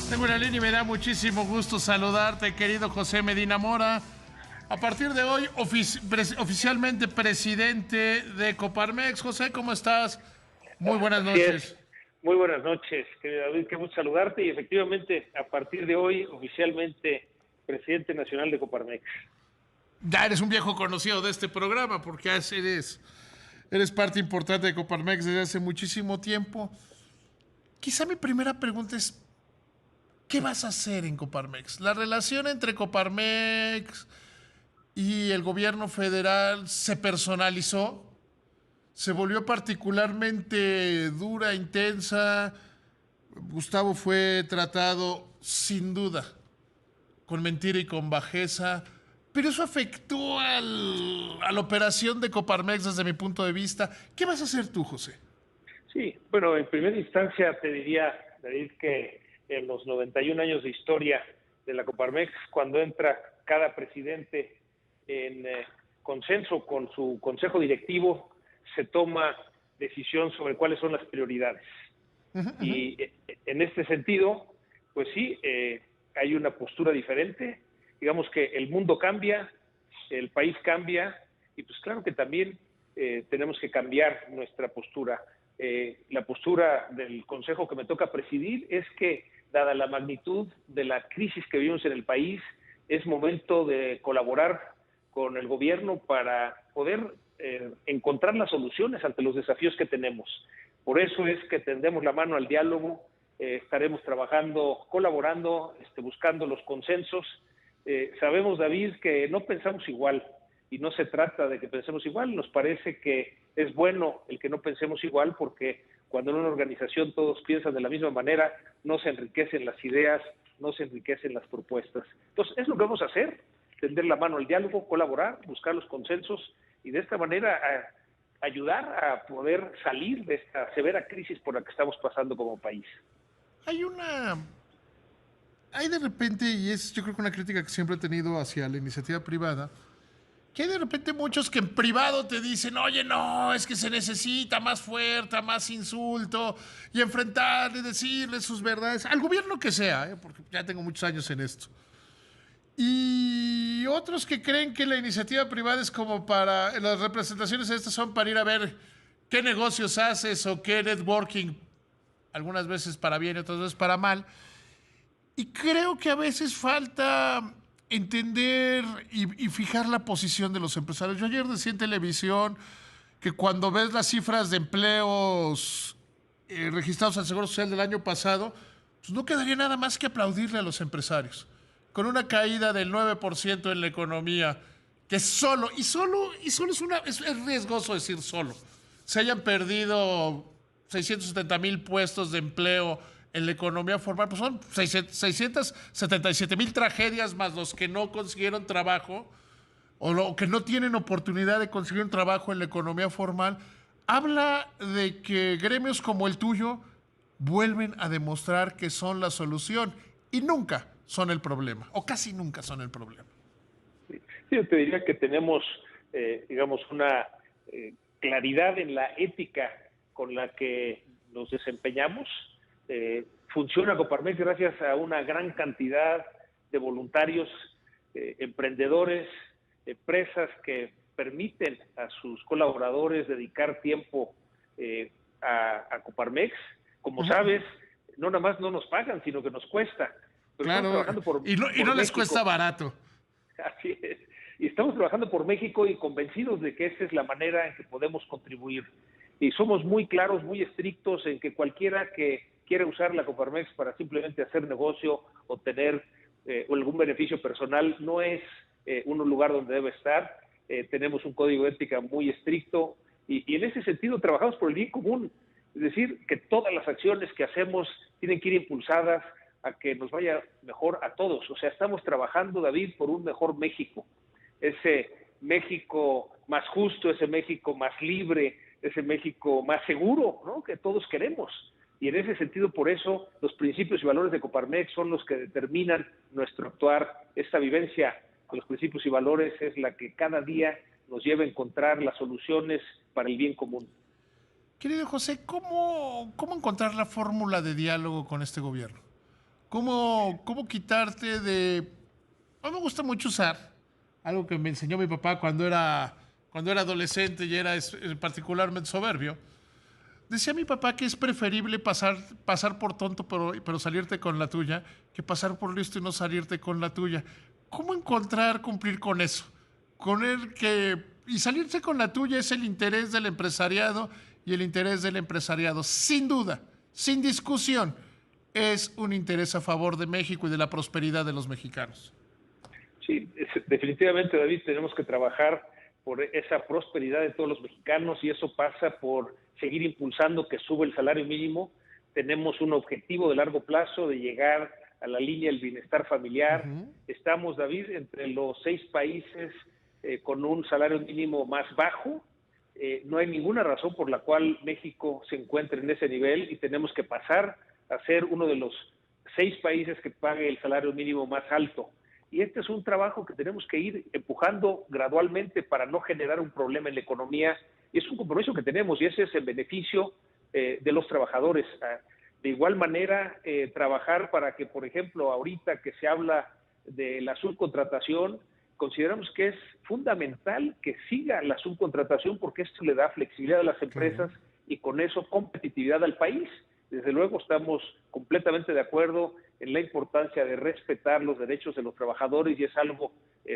Tengo una línea y me da muchísimo gusto saludarte, querido José Medina Mora. A partir de hoy, oficialmente presidente de Coparmex. José, ¿cómo estás? Muy buenas Así es. noches. Muy buenas noches, querido David, qué gusto saludarte y efectivamente, a partir de hoy, oficialmente presidente nacional de Coparmex. Ya eres un viejo conocido de este programa porque eres parte importante de Coparmex desde hace muchísimo tiempo. Quizá mi primera pregunta es, ¿qué vas a hacer en Coparmex? La relación entre Coparmex y el gobierno federal se personalizó, se volvió particularmente dura, intensa. Gustavo fue tratado sin duda con mentira y con bajeza, pero eso afectó a la operación de Coparmex desde mi punto de vista. ¿Qué vas a hacer tú, José? Sí, bueno, en primera instancia te diría, David, que en los 91 años de historia de la Coparmex, cuando entra cada presidente en consenso con su consejo directivo, se toma decisión sobre cuáles son las prioridades. Y en este sentido, pues sí, hay una postura diferente. Digamos que el mundo cambia, el país cambia, y pues claro que también tenemos que cambiar nuestra postura. La postura del consejo que me toca presidir es que, dada la magnitud de la crisis que vivimos en el país, es momento de colaborar con el gobierno para poder encontrar las soluciones ante los desafíos que tenemos. Por eso es que tendemos la mano al diálogo, estaremos trabajando, colaborando, buscando los consensos. Sabemos, David, que no pensamos igual y no se trata de que pensemos igual. Nos parece que es bueno el que no pensemos igual porque cuando en una organización todos piensan de la misma manera, no se enriquecen las ideas, no se enriquecen las propuestas. Entonces, es lo que vamos a hacer, tender la mano al diálogo, colaborar, buscar los consensos y de esta manera ayudar a poder salir de esta severa crisis por la que estamos pasando como país. Hay una... Hay de repente, y es yo creo que una crítica que siempre he tenido hacia la iniciativa privada, que hay de repente muchos que en privado te dicen, oye, no, es que se necesita más fuerza, más insulto, y enfrentarle, decirle sus verdades, al gobierno que sea, porque ya tengo muchos años en esto. Y otros que creen que la iniciativa privada es como para, las representaciones estas son para ir a ver qué negocios haces o qué networking, algunas veces para bien y otras veces para mal. Y creo que a veces falta entender y fijar la posición de los empresarios. Yo ayer decía en televisión que cuando ves las cifras de empleos registrados al Seguro Social del año pasado, pues no quedaría nada más que aplaudirle a los empresarios. Con una caída del 9% en la economía, que solo es riesgoso decir solo, se hayan perdido 670,000 puestos de empleo en la economía formal, pues son 677,000 tragedias más los que no consiguieron trabajo o que no tienen oportunidad de conseguir un trabajo en la economía formal. Habla de que gremios como el tuyo vuelven a demostrar que son la solución y nunca son el problema, o casi nunca son el problema. Sí, yo te diría que tenemos, digamos, una claridad en la ética con la que nos desempeñamos. Funciona Coparmex gracias a una gran cantidad de voluntarios, emprendedores, empresas que permiten a sus colaboradores dedicar tiempo a Coparmex. Como sabes, no nada más no nos pagan, sino que nos cuesta. Pero estamos Claro, trabajando y por no les México. cuesta barato. Así es. Y estamos trabajando por México y convencidos de que esa es la manera en que podemos contribuir. Y somos muy claros, muy estrictos en que cualquiera que quiera usar la Coparmex para simplemente hacer negocio o tener algún beneficio personal no es un lugar donde debe estar. Tenemos un código de ética muy estricto y en ese sentido trabajamos por el bien común. Es decir, que todas las acciones que hacemos tienen que ir impulsadas a que nos vaya mejor a todos. O sea, estamos trabajando, David, por un mejor México. Ese México más justo, ese México más libre, ese México más seguro, ¿no?, que todos queremos. Y en ese sentido, por eso, los principios y valores de Coparmex son los que determinan nuestro actuar. Esta vivencia con los principios y valores es la que cada día nos lleva a encontrar las soluciones para el bien común. Querido José, ¿cómo encontrar la fórmula de diálogo con este gobierno? ¿Cómo quitarte de... A mí me gusta mucho usar algo que me enseñó mi papá cuando era adolescente y era particularmente soberbio. Decía mi papá que es preferible pasar por tonto pero salirte con la tuya que pasar por listo y no salirte con la tuya. ¿Cómo cumplir con eso? Y salirse con la tuya es el interés del empresariado y el interés del empresariado, sin duda, sin discusión, es un interés a favor de México y de la prosperidad de los mexicanos. Sí, definitivamente, David, tenemos que trabajar por esa prosperidad de todos los mexicanos y eso pasa por seguir impulsando que sube el salario mínimo. Tenemos un objetivo de largo plazo de llegar a la línea del bienestar familiar. Estamos, David, entre los 6 países con un salario mínimo más bajo. No hay ninguna razón por la cual México se encuentre en ese nivel y tenemos que pasar a ser uno de los 6 países que pague el salario mínimo más alto. Y este es un trabajo que tenemos que ir empujando gradualmente para no generar un problema en la economía. Y es un compromiso que tenemos y ese es el beneficio de los trabajadores. De igual manera, trabajar para que, por ejemplo, ahorita que se habla de la subcontratación, consideramos que es fundamental que siga la subcontratación porque esto le da flexibilidad a las empresas y con eso competitividad al país. Desde luego estamos completamente de acuerdo en la importancia de respetar los derechos de los trabajadores y es algo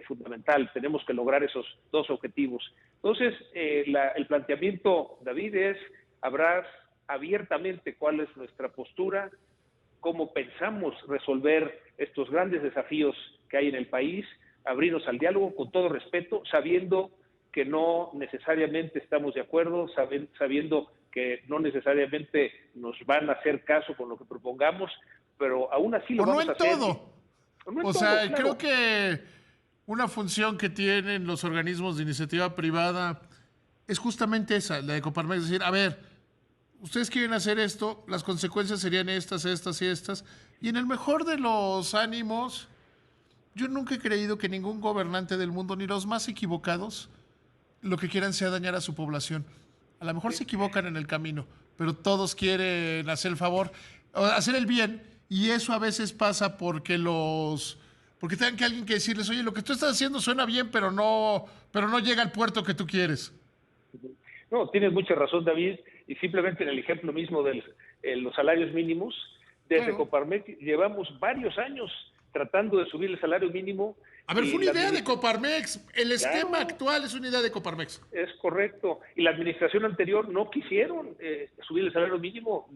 fundamental. Tenemos que lograr esos 2 objetivos. Entonces, el planteamiento, David, es hablar abiertamente cuál es nuestra postura, cómo pensamos resolver estos grandes desafíos que hay en el país, abrirnos al diálogo con todo respeto, sabiendo que no necesariamente estamos de acuerdo, sabiendo que no necesariamente nos van a hacer caso con lo que propongamos, pero aún así lo vamos a hacer. O sea, claro. Creo que una función que tienen los organismos de iniciativa privada es justamente esa, la de Coparmex, es decir, a ver, ustedes quieren hacer esto, las consecuencias serían estas, estas y estas, y en el mejor de los ánimos, yo nunca he creído que ningún gobernante del mundo, ni los más equivocados, lo que quieran sea dañar a su población. A lo mejor se equivocan en el camino, pero todos quieren hacer el favor, hacer el bien, y eso a veces pasa porque tengan que alguien que decirles, oye, lo que tú estás haciendo suena bien, pero no llega al puerto que tú quieres. No, tienes mucha razón, David, y simplemente en el ejemplo mismo de los salarios mínimos, desde Coparmex llevamos varios años tratando de subir el salario mínimo. A ver, fue una idea de Coparmex. El esquema actual es una idea de Coparmex. Es correcto. Y la administración anterior no quisieron subir el salario mínimo,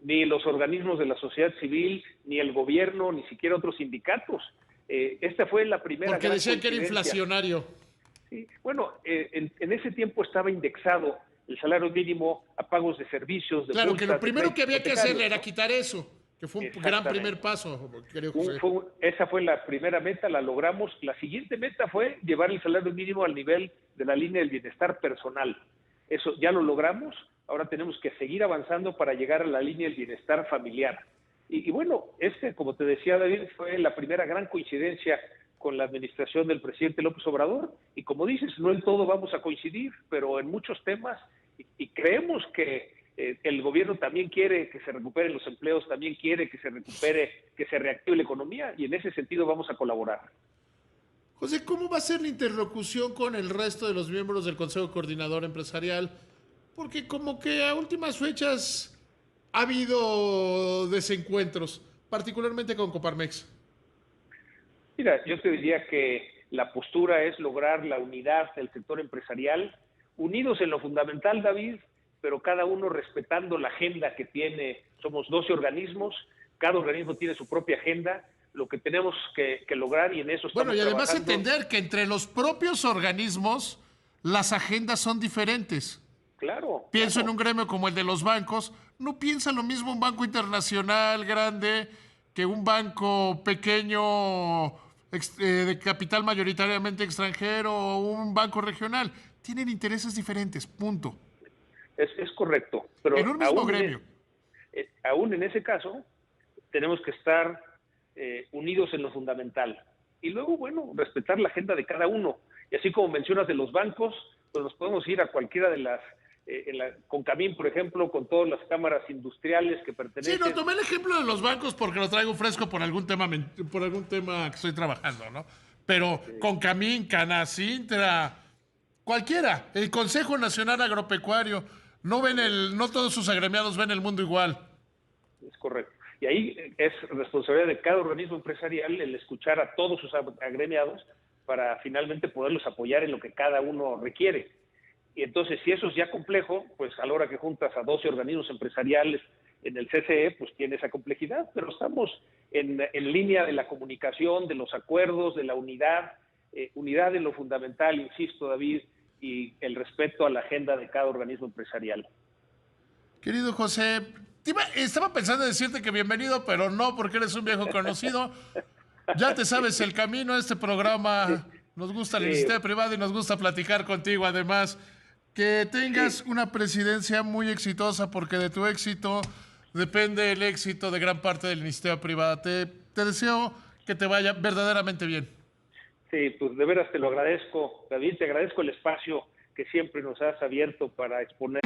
ni los organismos de la sociedad civil, ni el gobierno, ni siquiera otros sindicatos. Esta fue la primera. Porque decían que era inflacionario. Sí. Bueno, en ese tiempo estaba indexado el salario mínimo a pagos de servicios. De claro, multas, que lo primero que había que hacer era quitar eso. Que fue un gran primer paso, creo que esa fue la primera meta, la logramos. La siguiente meta fue llevar el salario mínimo al nivel de la línea del bienestar personal. Eso ya lo logramos, ahora tenemos que seguir avanzando para llegar a la línea del bienestar familiar. Y bueno, como te decía David, fue la primera gran coincidencia con la administración del presidente López Obrador. Y como dices, no en todo vamos a coincidir, pero en muchos temas, y creemos que el gobierno también quiere que se recuperen los empleos, también quiere que se reactive la economía y en ese sentido vamos a colaborar. José, ¿cómo va a ser la interlocución con el resto de los miembros del Consejo Coordinador Empresarial? Porque como que a últimas fechas ha habido desencuentros, particularmente con Coparmex. Mira, yo te diría que la postura es lograr la unidad del sector empresarial, unidos en lo fundamental, David, pero cada uno respetando la agenda que tiene. Somos 12 organismos, cada organismo tiene su propia agenda, lo que tenemos que lograr y en eso estamos Bueno, y además trabajando. Entender que entre los propios organismos las agendas son diferentes. Claro. Pienso en un gremio como el de los bancos, no piensa lo mismo un banco internacional grande que un banco pequeño de capital mayoritariamente extranjero o un banco regional. Tienen intereses diferentes, punto. Es correcto, pero en un mismo gremio. Aún en ese caso, tenemos que estar unidos en lo fundamental. Y luego, bueno, respetar la agenda de cada uno. Y así como mencionas de los bancos, pues nos podemos ir a cualquiera de las Concamín, por ejemplo, con todas las cámaras industriales que pertenecen. Sí, no, tomé el ejemplo de los bancos porque lo traigo fresco por algún tema que estoy trabajando, ¿no? Pero Sí. Concamín, Canacintra, cualquiera, el Consejo Nacional Agropecuario, no todos sus agremiados ven el mundo igual. Es correcto. Y ahí es responsabilidad de cada organismo empresarial el escuchar a todos sus agremiados para finalmente poderlos apoyar en lo que cada uno requiere. Y entonces, si eso es ya complejo, pues a la hora que juntas a 12 organismos empresariales en el CCE, pues tiene esa complejidad, pero estamos en línea de la comunicación, de los acuerdos, de la unidad en lo fundamental, insisto, David, y el respeto a la agenda de cada organismo empresarial. Querido José, estaba pensando en decirte que bienvenido, pero no, porque eres un viejo conocido. Ya te sabes el camino a este programa. Nos gusta la iniciativa privada y nos gusta platicar contigo. Además, que tengas una presidencia muy exitosa, porque de tu éxito depende el éxito de gran parte de la iniciativa privada. Te deseo que te vaya verdaderamente bien. Sí, pues de veras te lo agradezco, David, te agradezco el espacio que siempre nos has abierto para exponer.